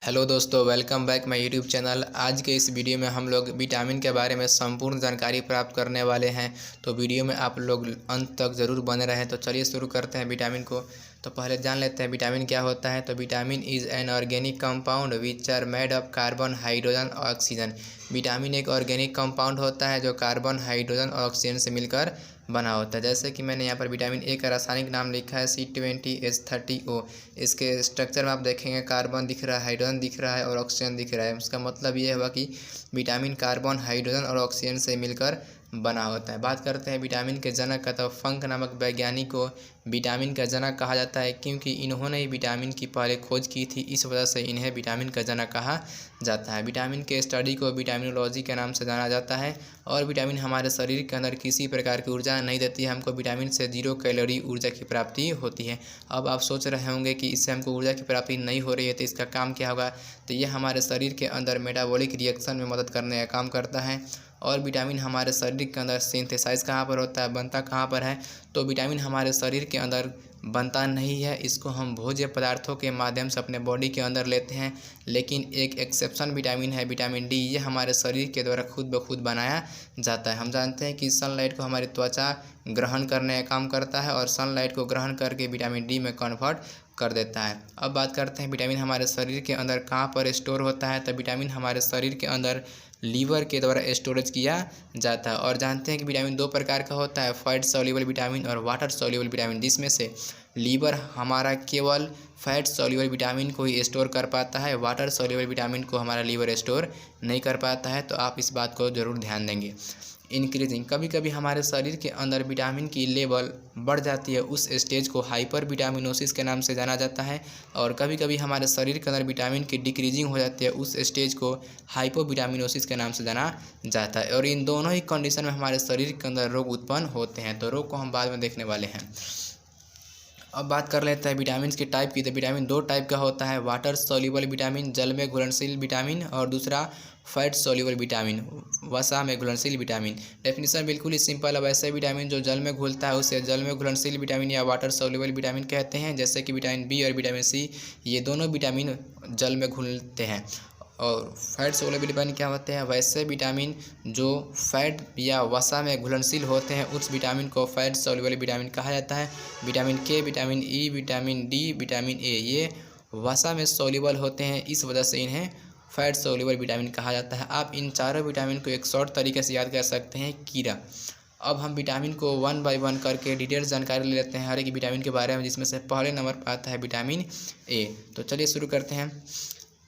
Hello दोस्तों, welcome back my YouTube channel. आज के इस वीडियो में हम लोग विटामिन के बारे में संपूर्ण जानकारी प्राप्त करने वाले हैं। तो वीडियो में आप लोग अंत तक ज़रूर बने रहें। तो चलिए शुरू करते हैं विटामिन को। तो पहले जान लेते हैं विटामिन क्या होता है। तो vitamin is an organic compound which are made of carbon, hydrogen और ऑक्सीजन। विटामिन एक ऑर्गेनिक कंपाउंड होता है जो कार्बन, हाइड्रोजन और ऑक्सीजन से मिलकर बना होता है। जैसे कि मैंने यहाँ पर विटामिन ए का रासायनिक नाम लिखा है C20H30O। इसके स्ट्रक्चर में आप देखेंगे कार्बन दिख रहा है, हाइड्रोजन दिख रहा है और ऑक्सीजन दिख रहा है। उसका मतलब ये हुआ कि विटामिन कार्बन, हाइड्रोजन और ऑक्सीजन से मिलकर बना होता है। बात करते हैं विटामिन के जनक का। तो फंक नामक वैज्ञानिक को विटामिन का जनक कहा जाता है क्योंकि इन्होंने ही विटामिन की पहले खोज की थी। इस वजह से इन्हें विटामिन का जनक कहा जाता है। विटामिन के स्टडी को विटामिनोलॉजी के नाम से जाना जाता है। और विटामिन हमारे शरीर के अंदर किसी प्रकार की ऊर्जा नहीं देती है। हमको विटामिन से 0 कैलोरी ऊर्जा की प्राप्ति होती है। अब आप सोच रहे होंगे कि इससे हमको ऊर्जा की प्राप्ति नहीं हो रही है तो इसका काम क्या होगा। तो ये हमारे शरीर के अंदर मेटाबॉलिक रिएक्शन में मदद करने का काम करता है। और विटामिन हमारे शरीर के अंदर सिंथेसाइज कहाँ पर होता है, बनता कहाँ पर है। तो विटामिन हमारे शरीर के अंदर बनता नहीं है, इसको हम भोज्य पदार्थों के माध्यम से अपने बॉडी के अंदर लेते हैं। लेकिन एक एक्सेप्शन विटामिन है, विटामिन डी। ये हमारे शरीर के द्वारा खुद ब खुद बनाया जाता है। हम जानते हैं कि सनलाइट को हमारी त्वचा ग्रहण करने का काम करता है और सनलाइट को ग्रहण करके विटामिन डी में कन्वर्ट कर देता है। अब बात करते हैं विटामिन हमारे शरीर के अंदर कहाँ पर स्टोर होता है। तो विटामिन हमारे शरीर के अंदर लीवर के द्वारा स्टोरेज किया जाता है। और जानते हैं कि विटामिन दो प्रकार का होता है, फैट सॉल्युबल विटामिन और वाटर सॉल्युबल विटामिन, जिसमें से लीवर हमारा केवल फैट सॉल्युबल विटामिन को ही स्टोर कर पाता है, वाटर सॉल्युबल विटामिन को हमारा लीवर स्टोर नहीं कर पाता है। तो आप इस बात को ज़रूर ध्यान देंगे। इंक्रीजिंग, कभी कभी हमारे शरीर के अंदर विटामिन की लेवल बढ़ जाती है, उस स्टेज को हाइपर विटामिनोसिस के नाम से जाना जाता है। और कभी कभी हमारे शरीर के अंदर विटामिन की डिक्रीजिंग हो जाती है, उस स्टेज को हाइपोविटामिनोसिस के नाम से जाना जाता है। और इन दोनों ही कंडीशन में हमारे शरीर के अंदर रोग उत्पन्न होते हैं। तो रोग को हम बाद में देखने वाले हैं। अब बात कर लेते हैं विटामिन के टाइप की। तो विटामिन दो टाइप का होता है, वाटर सॉल्युबल विटामिन, जल में घुलनशील विटामिन, और दूसरा फैट सॉल्युबल विटामिन, वसा में घुलनशील विटामिन। डेफिनेशन बिल्कुल ही सिंपल है। वैसे विटामिन जो जल में घुलता है उसे जल में घुलनशील विटामिन या वाटर सॉल्युबल विटामिन कहते हैं। जैसे कि विटामिन बी और विटामिन सी, ये दोनों विटामिन जल में घुलते हैं। और फैट सॉल्युबल विटामिन क्या होते हैं, वैसे विटामिन जो फैट या वसा में घुलनशील होते हैं उस विटामिन को फैट सॉल्युबल विटामिन कहा जाता है। विटामिन के, vitamin E, vitamin D, vitamin A, ये वसा में सॉल्युबल होते हैं, इस वजह से इन्हें फैट सॉल्युबल विटामिन कहा जाता है। आप इन चारों विटामिन को एक शॉर्ट तरीके से याद कर सकते हैं, कीड़ा। अब हम विटामिन को 1 बाय 1 करके डिटेल्स जानकारी ले लेते हैं हर एक विटामिन के बारे में, जिसमें से पहले नंबर पर आता है विटामिन ए। तो चलिए शुरू करते हैं।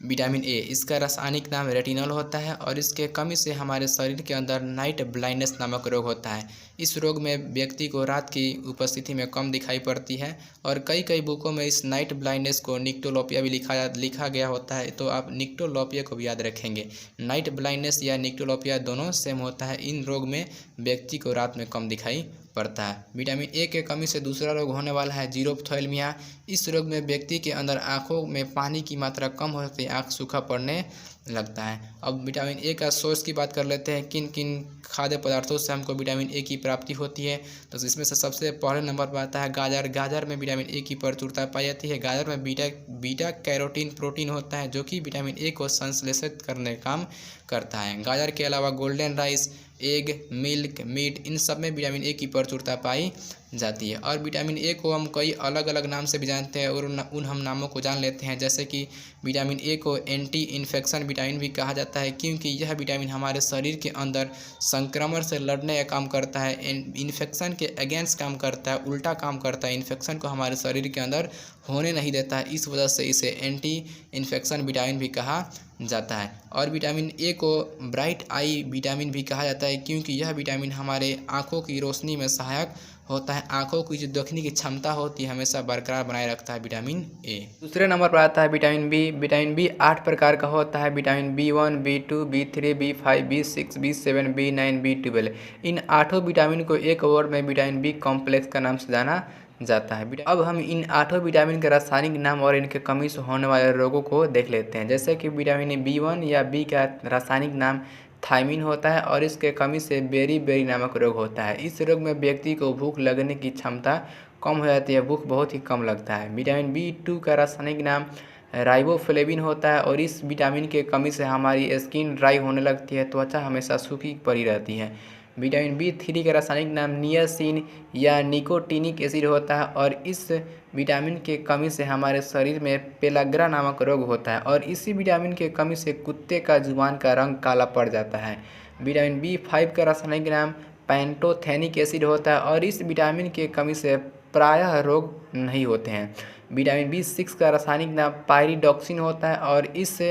विटामिन ए, इसका रासायनिक नाम रेटिनॉल होता है और इसके कमी से हमारे शरीर के अंदर नाइट ब्लाइंडनेस नामक रोग होता है। इस रोग में व्यक्ति को रात की उपस्थिति में कम दिखाई पड़ती है। और कई कई बुकों में इस नाइट ब्लाइंडनेस को निक्टोलोपिया भी लिखा गया होता है। तो आप निक्टोलोपिया को भी याद रखेंगे। नाइट ब्लाइंडनेस या निक्टोलोपिया दोनों सेम होता है। इन रोग में व्यक्ति को रात में कम दिखाई पड़ता है। विटामिन ए के कमी से दूसरा रोग होने वाला है जीरोप्थेल्मिया। इस रोग में व्यक्ति के अंदर आंखों में पानी की मात्रा कम हो जाती है, आंख सूखा पड़ने लगता है। अब विटामिन ए का सोर्स की बात कर लेते हैं, किन किन खाद्य पदार्थों से हमको विटामिन ए की प्राप्ति होती है। तो इसमें से सबसे पहले नंबर पर आता है गाजर। गाजर में विटामिन ए की प्रचुरता पाई जाती है। गाजर में बीटा कैरोटीन प्रोटीन होता है जो कि विटामिन ए को संश्लेषित करने का काम करता है। गाजर के अलावा golden rice, egg, milk, meat, इन सब में विटामिन ए की प्रचुरता पाई जाती है। और विटामिन ए को हम कई अलग अलग नाम से भी जानते हैं और उन हम नामों को जान लेते हैं। जैसे कि विटामिन ए को एंटी इन्फेक्शन विटामिन भी कहा जाता है क्योंकि यह विटामिन हमारे शरीर के अंदर संक्रमण से लड़ने का काम करता है, इन्फेक्शन के अगेंस्ट काम करता है, उल्टा काम करता है, इन्फेक्शन को हमारे शरीर के अंदर होने नहीं देता है। इस वजह से इसे एंटी इन्फेक्शन विटामिन भी कहा जाता है। और विटामिन ए को ब्राइट आई विटामिन भी कहा जाता है क्योंकि यह विटामिन हमारे आँखों की रोशनी में सहायक होता है। आँखों की जो देखने की क्षमता होती है हमेशा बरकरार बनाए रखता है विटामिन ए। दूसरे नंबर पर आता है विटामिन बी। विटामिन बी 8 प्रकार का होता है। Vitamin B1, B2, B3, B5, B6, B7, B9, B12। इन 8 विटामिन को एक वर्ड में विटामिन बी कॉम्प्लेक्स का नाम से जाना जाता है। अब हम इन 8 विटामिन के रासायनिक नाम और इनके कमी से होने वाले रोगों को देख लेते हैं। जैसे कि विटामिन B1 या बी का रासायनिक नाम थायमिन होता है और इसके कमी से बेरी नामक रोग होता है। इस रोग में व्यक्ति को भूख लगने की क्षमता कम हो जाती है, भूख बहुत ही कम लगता है। विटामिन B2 का रासायनिक नाम राइबोफ्लेविन होता है और इस विटामिन के कमी से हमारी स्किन ड्राई होने लगती है, त्वचा हमेशा सूखी पड़ी रहती है। विटामिन B3 का रासायनिक नाम नियासिन या निकोटिनिक एसिड होता है और इस विटामिन के कमी से हमारे शरीर में पेलाग्रा नामक रोग होता है और इसी विटामिन के कमी से कुत्ते का जुबान का रंग काला पड़ जाता है। विटामिन B5 का रासायनिक नाम पैंटोथेनिक एसिड होता है और इस विटामिन के कमी से प्रायः रोग नहीं होते हैं। विटामिन B6 का रासायनिक नाम पायरिडॉक्सिन होता है और इस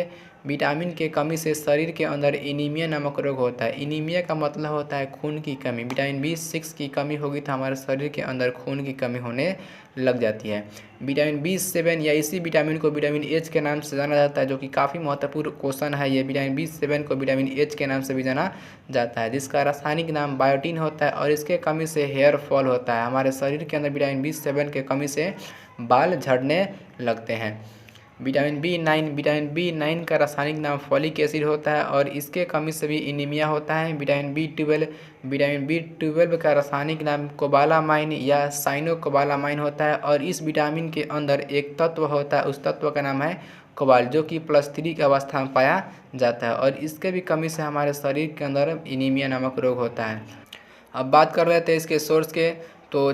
विटामिन के कमी से शरीर के अंदर एनीमिया नामक रोग होता है। एनीमिया का मतलब होता है खून की कमी। विटामिन B6 की कमी होगी तो हमारे शरीर के अंदर खून की कमी होने लग जाती है। विटामिन B7 या इसी विटामिन को विटामिन H के नाम से जाना जाता है, जो कि काफ़ी महत्वपूर्ण क्वेश्चन है। ये विटामिन B7 को विटामिन H के नाम से भी जाना जाता है, जिसका रासायनिक नाम बायोटिन होता है और इसके कमी से हेयर फॉल होता है। हमारे शरीर के अंदर विटामिन B7 के कमी से बाल झड़ने लगते हैं। विटामिन B9 का रासायनिक नाम फॉलिक एसिड होता है और इसके कमी से भी एनीमिया होता है। विटामिन B12 का रासायनिक नाम कोबालामाइन या साइनोकोबालामाइन होता है और इस विटामिन के अंदर एक तत्व होता है, उस तत्व का नाम है कोबाल्ट, जो कि +3 की अवस्था में पाया जाता है और इसके भी कमी से हमारे शरीर के अंदर एनीमिया नामक रोग होता है। अब बात कर लेते हैं इसके सोर्स के, तो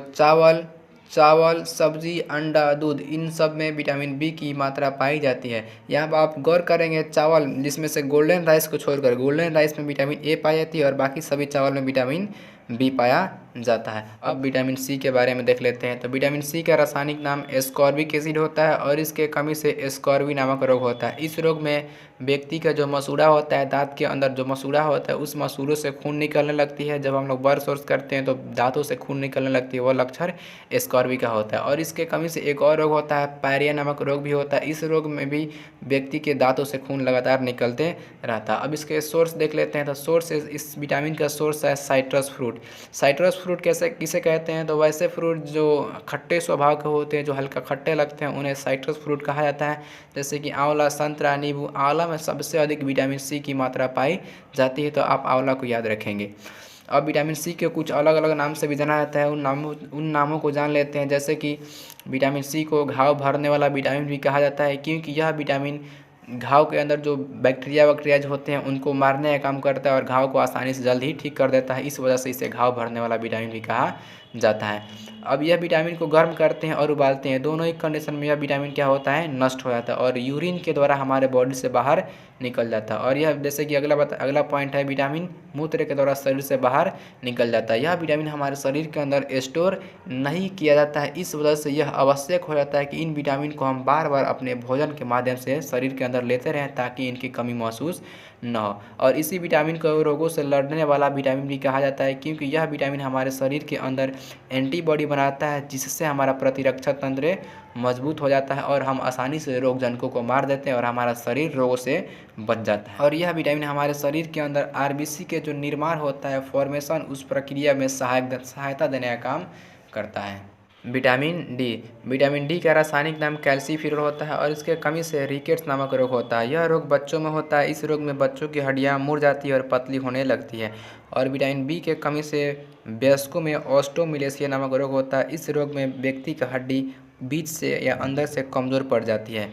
चावल, सब्जी, अंडा, दूध, इन सब में विटामिन B की मात्रा पाई जाती है। यहाँ पर आप गौर करेंगे, चावल जिसमें से गोल्डन राइस को छोड़कर गोल्डन राइस में विटामिन A पाई जाती है और बाकी सभी चावल में विटामिन B पाया जाता है। अब विटामिन C के बारे में देख लेते हैं। तो विटामिन C का रासायनिक नाम एस्कॉर्बिक एसिड होता है और इसके कमी से एस्कॉर्बी नामक रोग होता है। इस रोग में व्यक्ति का जो मसूड़ा होता है, दांत के अंदर जो मसूड़ा होता है, उस मसूड़ों से खून निकलने लगती है। जब हम लोग ब्रश वर्श करते हैं तो दांतों से खून निकलने लगती है, वो लक्षण एस्कॉर्बी का होता है। और इसके कमी से एक और रोग होता है, पायरिया नामक रोग भी होता है। इस रोग में भी व्यक्ति के दांतों से खून लगातार निकलते रहता है। अब इसके सोर्स देख लेते हैं। तो सोर्स, इस विटामिन का सोर्स है साइट्रस फ्रूट। साइट्रस फ्रूट किसे कहते हैं? तो वैसे फ्रूट जो खट्टे स्वभाव के होते हैं, जो हल्का खट्टे लगते हैं, उन्हें साइट्रस फ्रूट कहा जाता है। जैसे कि आंवला, संतरा, नींबू। आंवला में सबसे अधिक विटामिन C की मात्रा पाई जाती है, तो आप आंवला को याद रखेंगे। अब विटामिन C के कुछ अलग अलग नाम से भी जाना जाता है। उन नामों को जान लेते हैं। जैसे कि विटामिन C को घाव भरने वाला विटामिन भी कहा जाता है, क्योंकि यह विटामिन घाव के अंदर जो बैक्टीरिया जो होते हैं उनको मारने का काम करता है और घाव को आसानी से जल्द ही ठीक कर देता है। इस वजह से इसे घाव भरने वाला विटामिन भी कहा जाता है। अब यह विटामिन को गर्म करते हैं और उबालते हैं, दोनों ही कंडीशन में यह विटामिन क्या होता है? नष्ट हो जाता है और यूरिन के द्वारा हमारे बॉडी से बाहर निकल जाता है। और यह जैसे कि अगला पॉइंट है, विटामिन मूत्र के द्वारा शरीर से बाहर निकल जाता है। यह विटामिन हमारे शरीर के अंदर स्टोर नहीं किया जाता है। इस वजह से यह आवश्यक हो जाता है कि इन विटामिन को हम बार बार अपने भोजन के माध्यम से शरीर के अंदर लेते रहें, ताकि इनकी कमी महसूस न हो। और इसी विटामिन को रोगों से लड़ने वाला विटामिन भी कहा जाता है, क्योंकि यह विटामिन हमारे शरीर के अंदर एंटीबॉडी बनाता है, जिससे हमारा प्रतिरक्षा तंत्र मजबूत हो जाता है और हम आसानी से रोग जनकों को मार देते हैं और हमारा शरीर रोगों से बच जाता है। और यह विटामिन हमारे शरीर के अंदर RBC के जो निर्माण होता है, फॉर्मेशन, उस प्रक्रिया में सहायता देने का काम करता है। विटामिन डी का रासायनिक नाम कैल्सीफिरल होता है और इसके कमी से रिकेट्स नामक रोग होता है। यह रोग बच्चों में होता है। इस रोग में बच्चों की हड्डियां मुड़ जाती है और पतली होने लगती है। और विटामिन B के कमी से वयस्कों में ऑस्टोमिलेसिया नामक रोग होता है। इस रोग में व्यक्ति का हड्डी बीच से या अंदर से कमज़ोर पड़ जाती है।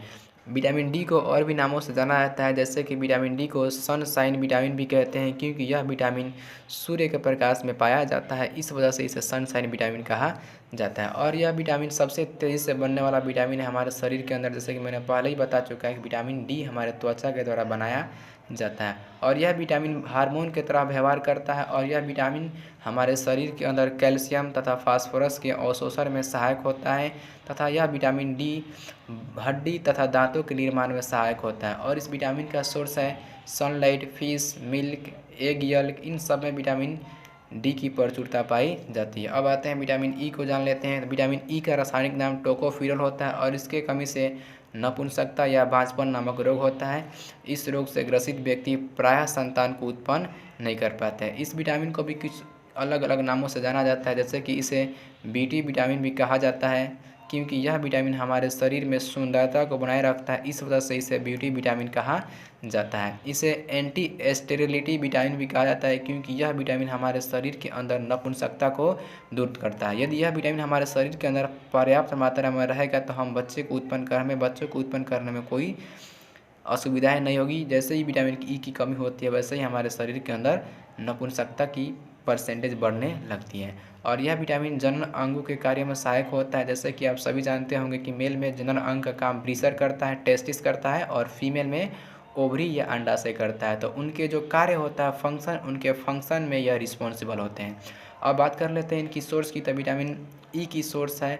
विटामिन डी को और भी नामों से जाना जाता है, जैसे कि विटामिन डी को सनशाइन विटामिन भी कहते हैं, क्योंकि यह विटामिन सूर्य के प्रकाश में पाया जाता है। इस वजह से इसे सनशाइन विटामिन कहा जाता है। और यह विटामिन सबसे तेज़ी से बनने वाला विटामिन है हमारे शरीर के अंदर। जैसे कि मैंने पहले ही बता चुका है कि विटामिन डी हमारे त्वचा के द्वारा बनाया जाता है और यह विटामिन हार्मोन की तरह व्यवहार करता है। और यह विटामिन हमारे शरीर के अंदर कैल्शियम तथा फास्फोरस के अवशोषण में सहायक होता है तथा यह विटामिन डी हड्डी तथा दांतों के निर्माण में सहायक होता है। और इस विटामिन का सोर्स है सनलाइट, फिश, मिल्क, एग येल्क, इन सब में विटामिन डी की प्रचुरता पाई जाती है। अब आते हैं विटामिन ई को जान लेते हैं। विटामिन ई का रासायनिक नाम टोकोफिरल होता है और इसके कमी से नपुंसकता या बांझपन नामक रोग होता है। इस रोग से ग्रसित व्यक्ति प्रायः संतान को उत्पन्न नहीं कर पाते हैं। इस विटामिन को भी कुछ अलग अलग नामों से जाना जाता है, जैसे कि इसे बीटी विटामिन भी कहा जाता है, क्योंकि यह विटामिन हमारे शरीर में सुंदरता को बनाए रखता है, इस वजह से इसे ब्यूटी विटामिन कहा जाता है। इसे एंटी स्टेरिलिटी विटामिन भी कहा जाता है, क्योंकि यह विटामिन हमारे शरीर के अंदर नपुंसकता को दूर करता है। यदि यह विटामिन हमारे शरीर के अंदर पर्याप्त मात्रा में रहेगा तो हमें बच्चों को उत्पन्न करने में कोई असुविधाएं नहीं होगी। जैसे ही विटामिन ई की कमी होती है वैसे ही हमारे शरीर के अंदर नपुंसकता की परसेंटेज बढ़ने लगती है। और यह विटामिन जनन अंगों के कार्य में सहायक होता है। जैसे कि आप सभी जानते होंगे कि मेल में जनन अंग का काम ब्रीसर करता है, टेस्टिस करता है, और फीमेल में ओवरी या अंडाशय करता है। तो उनके जो कार्य होता है फंक्शन, उनके फंक्शन में यह रिस्पॉन्सिबल होते हैं। अब बात कर लेते हैं इनकी सोर्स की। तो विटामिन ई की सोर्स है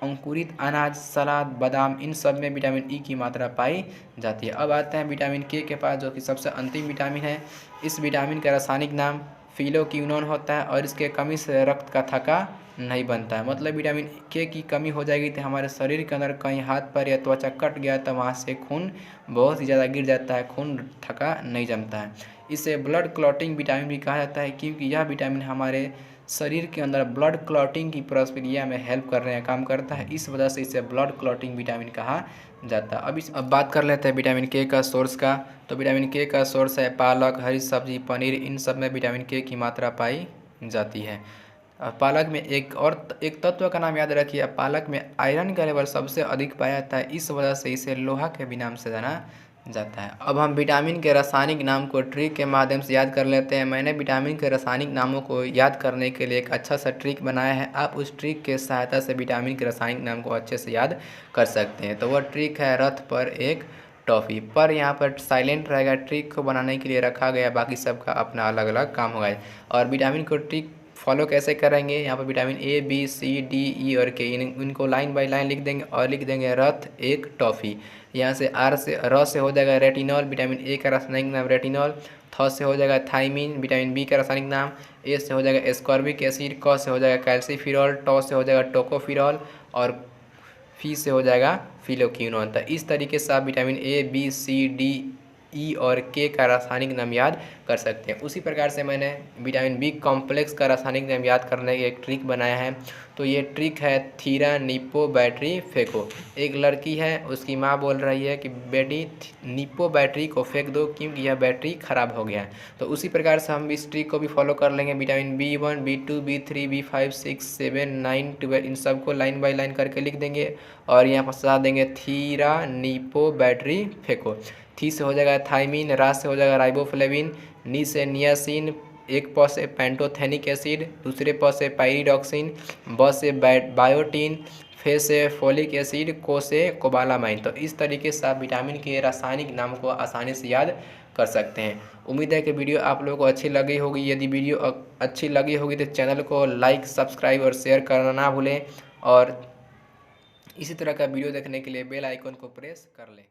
अंकुरित अनाज, सलाद, बादाम, इन सब में विटामिन ई की मात्रा पाई जाती है। अब आते हैं विटामिन के पास, जो कि सबसे अंतिम विटामिन है। इस विटामिन का रासायनिक नाम फिलोक्विनोन होता है और इसके कमी से रक्त का थक्का नहीं बनता है। मतलब विटामिन के की कमी हो जाएगी तो हमारे शरीर के अंदर कहीं हाथ पर या त्वचा कट गया तो वहाँ से खून बहुत ही ज़्यादा गिर जाता है, खून थक्का नहीं जमता है। इसे ब्लड क्लॉटिंग विटामिन भी कहा जाता है, क्योंकि यह विटामिन हमारे शरीर के अंदर ब्लड क्लॉटिंग की प्रक्रिया में हेल्प करने का काम करता है, इस वजह से इसे ब्लड क्लॉटिंग विटामिन कहा जाता है। अब बात कर लेते हैं विटामिन के का सोर्स का। तो विटामिन के का सोर्स है पालक, हरी सब्जी, पनीर, इन सब में विटामिन के की मात्रा पाई जाती है। पालक में एक तत्व का नाम याद रखिए, पालक में आयरन का लेवल सबसे अधिक पाया जाता है, इस वजह से इसे लोहा के भी नाम से जाना जाता है। अब हम विटामिन के रासायनिक नाम को ट्रिक के माध्यम से याद कर लेते हैं। मैंने विटामिन के रासायनिक नामों को याद करने के लिए एक अच्छा सा ट्रिक बनाया है। आप उस ट्रिक के सहायता से विटामिन के रासायनिक नाम को अच्छे से याद कर सकते हैं। तो वह ट्रिक है रथ पर एक टॉफ़ी। पर यहाँ पर साइलेंट रहेगा, ट्रिक को बनाने के लिए रखा गया, बाकी सबका अपना अलग अलग काम होगा। और विटामिन को ट्रिक फॉलो कैसे करेंगे, यहाँ पर vitamin A, B, C, D, E और के इनको लाइन बाय लाइन लिख देंगे और लिख देंगे रथ एक टॉफ़ी। यहाँ से र से हो जाएगा रेटिनॉल, विटामिन ए का रासायनिक नाम रेटिनॉल। थ से हो जाएगा थाइमिन, विटामिन बी का रासायनिक नाम। ए से हो जाएगा एस्कॉर्बिक एसिड। क से हो जाएगा कैल्सीफिरॉल। ट से हो जाएगा टोकोफिरॉल और फी से हो जाएगा फिलोक्विनोन। तो इस तरीके से आप vitamin A, B, C, D, E और के का रासायनिक नाम याद कर सकते हैं। उसी प्रकार से मैंने विटामिन बी कॉम्प्लेक्स का रासायनिक नाम याद करने की एक ट्रिक बनाया है। तो ये ट्रिक है थीरा निप्पो बैटरी फेंको। एक लड़की है, उसकी माँ बोल रही है कि बेटी निप्पो बैटरी को फेंक दो क्योंकि यह बैटरी ख़राब हो गया है। तो उसी प्रकार से हम इस ट्रिक को भी फॉलो कर लेंगे। Vitamin B1, B2, B3, B5, 6, 7, 9, 12 इन सबको लाइन बाय लाइन करके लिख देंगे और यहाँ पर सजा देंगे थीरा निप्पो बैटरी फेंको। थी से हो जाएगा थाइमिन, रा से हो जाएगा राइबोफ्लेविन, नी से नियासिन, एक प से पेंटोथेनिक एसिड, दूसरे प से पाइरिडॉक्सिन, ब से बायोटीन, फे से फोलिक एसिड, को से कोबालामाइन। तो इस तरीके से आप विटामिन के रासायनिक नाम को आसानी से याद कर सकते हैं। उम्मीद है कि वीडियो आप लोगों को अच्छी लगी होगी। यदि वीडियो अच्छी लगी होगी तो चैनल को लाइक, सब्सक्राइब और शेयर करना ना भूलें और इसी तरह का वीडियो देखने के लिए बेल आइकन को प्रेस कर लें।